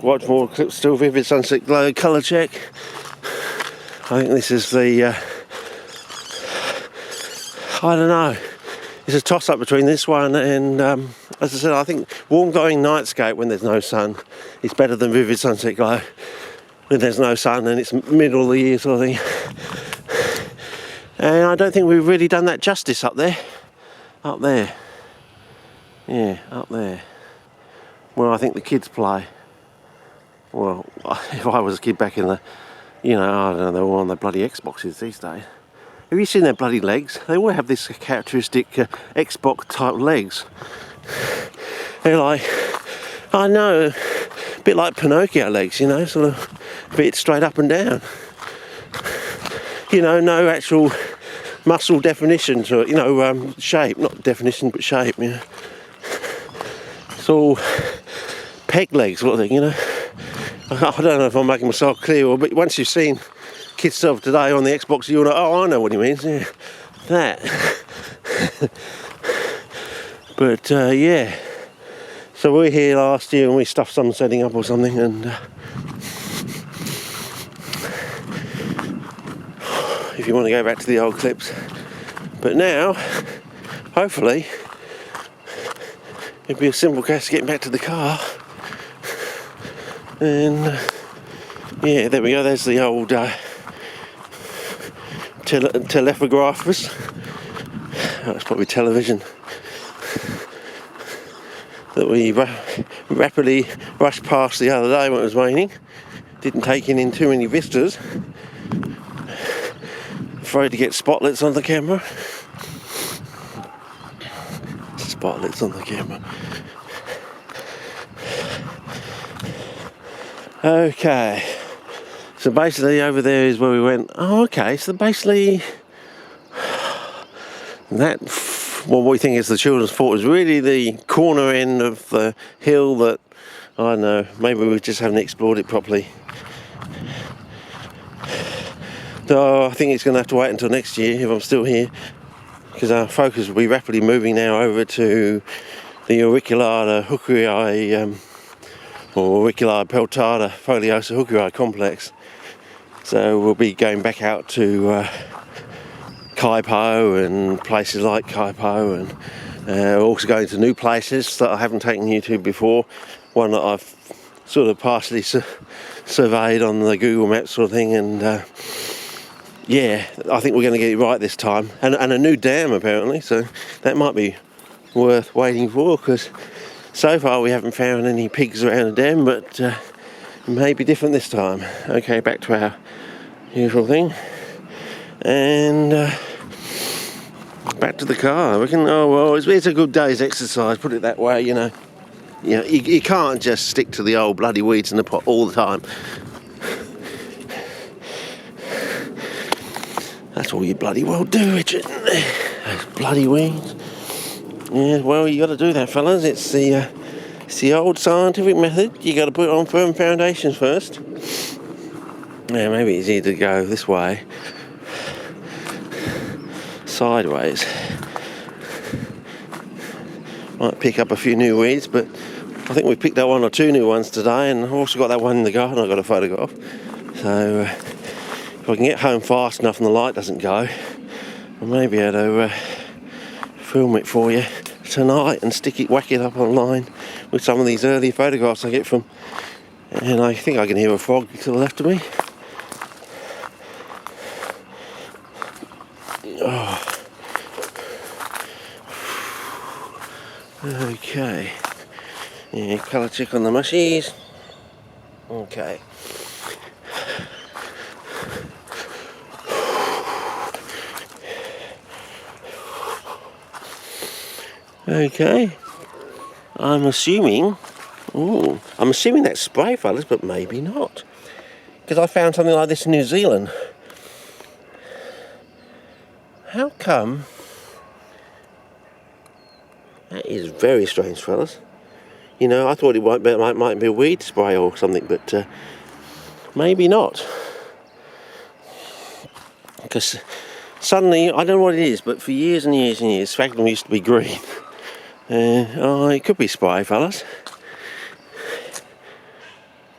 Watch more clips, still Vivid Sunset Glow colour check. I think this is the, I don't know, it's a toss up between this one and, as I said, I think Warm Glowing Nightscape when there's no sun is better than Vivid Sunset Glow when there's no sun and it's middle of the year sort of thing. And I don't think we've really done that justice up there. Up there. Yeah, up there. Where I think the kids play. Well, if I was a kid back in the, you know, I don't know, they were on the bloody Xboxes these days. Have you seen their bloody legs? They all have this characteristic Xbox type legs. They're like, I know, a bit like Pinocchio legs, you know, sort of a bit straight up and down. You know, no actual muscle definition to it, you know, shape, not definition but shape, you know. It's all peg legs sort of thing, you know. I don't know if I'm making myself clear, but once you've seen kids stuff today on the Xbox, you'll know, oh, I know what he means, yeah, that. But, yeah. So we were here last year and we stuffed some setting up or something, and if you want to go back to the old clips. But now, hopefully, it'll be a simple case of getting back to the car. And yeah, there we go, there's the old telegraphers. That's probably television that we rapidly rushed past the other day when it was raining. Didn't take in too many visitors. Afraid to get spotlets on the camera. Spotlets on the camera. Okay, so basically over there is where we went. Oh, okay, so basically that, what we think is the Children's Fort, is really the corner end of the hill that, I don't know, maybe we just haven't explored it properly. So I think it's going to have to wait until next year if I'm still here, because our focus will be rapidly moving now over to the Auriculata Hookii, or Auriculata peltata foliosa hookii complex. So we'll be going back out to Kaipo and places like Kaipo, and also going to new places that I haven't taken you to before. One that I've sort of partially surveyed on the Google Maps sort of thing, and yeah, I think we're going to get it right this time. And a new dam apparently, so that might be worth waiting for, because so far we haven't found any pigs around the dam, but it may be different this time. Okay, back to our usual thing. And back to the car. We can, oh well, it's a good day's exercise, put it that way, you know. You can't just stick to the old bloody weeds in the pot all the time. That's all you bloody well do, Richard. Those bloody weeds. Yeah, well, you got to do that, fellas. It's the old scientific method. You got to put it on firm foundations first. Yeah, maybe it's easier to go this way, sideways. Might pick up a few new weeds, but I think we picked up one or two new ones today, and I've also got that one in the garden I've got a photograph. So if I can get home fast enough and the light doesn't go, I may be able to film it for you tonight and whack it up online with some of these early photographs I get from, and I think I can hear a frog to the left of me. Oh. Okay, yeah, colour check on the mushies. Okay. Okay, I'm assuming that's spray, fellas, but maybe not, because I found something like this in New Zealand. How come? That is very strange, fellas. You know, I thought it might be a weed spray or something, but maybe not. Because suddenly, I don't know what it is, but for years and years and years, sphagnum used to be green. It could be spray, fellas.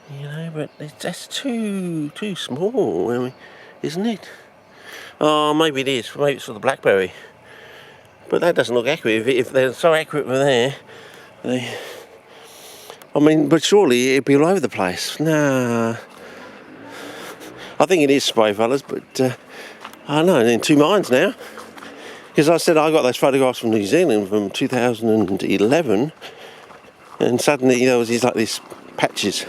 You know, but that's too small, I mean, isn't it? Oh, maybe it is. Maybe it's for the blackberry. But that doesn't look accurate. If they're so accurate for there, I mean, but surely it'd be all over the place. Nah. I think it is spray, fellas, but I don't know, I'm in two minds now. Because I said I got those photographs from New Zealand from 2011, and suddenly there was these patches.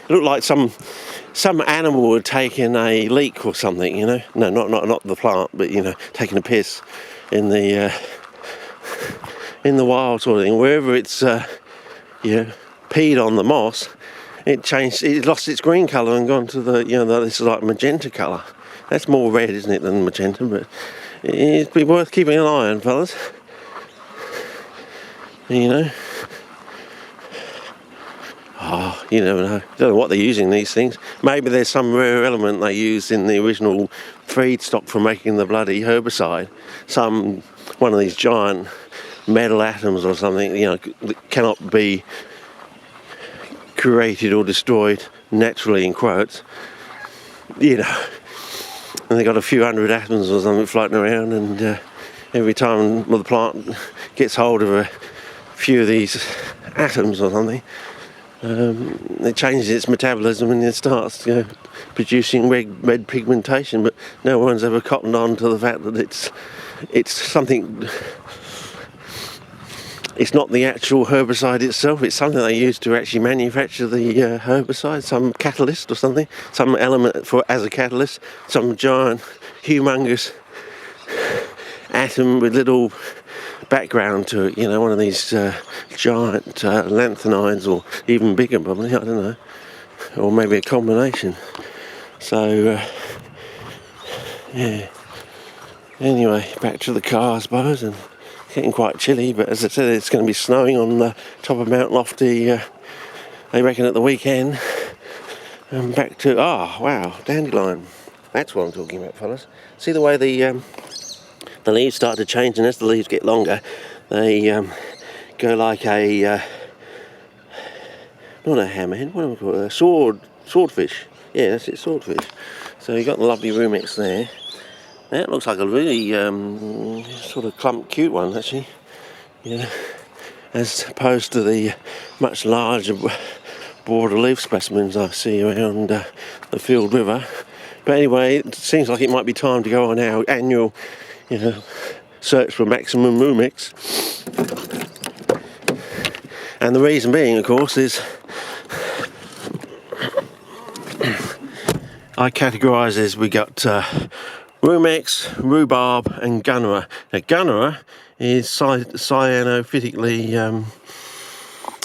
It looked like some animal had taken a leak or something, you know. No, not the plant, but you know, taking a piss in the wild sort of thing. Wherever it's peed on the moss, it lost its green colour and gone to this like magenta colour. That's more red, isn't it, than magenta, but it'd be worth keeping an eye on, fellas. You know. Oh, you never know. Don't know what they're using these things. Maybe there's some rare element they used in the original feedstock for making the bloody herbicide. One of these giant metal atoms or something, you know, that cannot be created or destroyed naturally, in quotes. You know, and they got a few hundred atoms or something floating around, and every time the plant gets hold of a few of these atoms or something, it changes its metabolism and it starts, you know, producing red pigmentation. But no one's ever cottoned on to the fact that it's something. It's not the actual herbicide itself. It's something they use to actually manufacture the herbicide. Some catalyst or something. Some element as a catalyst. Some giant, humongous atom with little background to it, you know, one of these giant lanthanides, or even bigger probably, I don't know, or maybe a combination. So yeah, anyway, back to the car I suppose, and getting quite chilly, but as I said, it's going to be snowing on the top of Mount Lofty, they reckon, at the weekend. And back to, wow, dandelion, that's what I'm talking about, fellas. See the way the leaves start to change, and as the leaves get longer, they go like a, not a hammerhead, what do we call it, a swordfish. Yeah, that's it, swordfish. So you've got the lovely Rumex there. That looks like a really sort of clump cute one, actually. Yeah, as opposed to the much larger broader leaf specimens I see around the Field River. But anyway, it seems like it might be time to go on our annual, you know, search for maximum Rumex. And the reason being, of course, is I categorise as we got Rumex, rhubarb and Gunnera. Now Gunnera is cyanophytically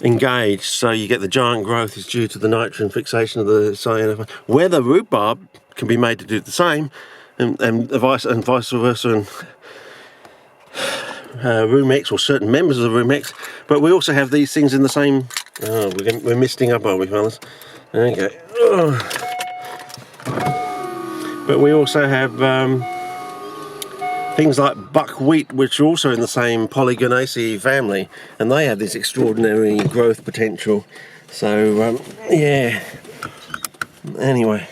engaged, so you get the giant growth is due to the nitrogen fixation of the cyanophyte. Whether rhubarb can be made to do the same, and vice versa, and Rumex, or certain members of the Rumex, but we also have these things in the same. We're misting up, aren't we, fellas? Okay. But we also have things like buckwheat, which are also in the same Polygonaceae family, and they have this extraordinary growth potential. So yeah. Anyway,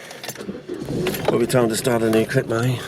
probably time to start a new clip, mate.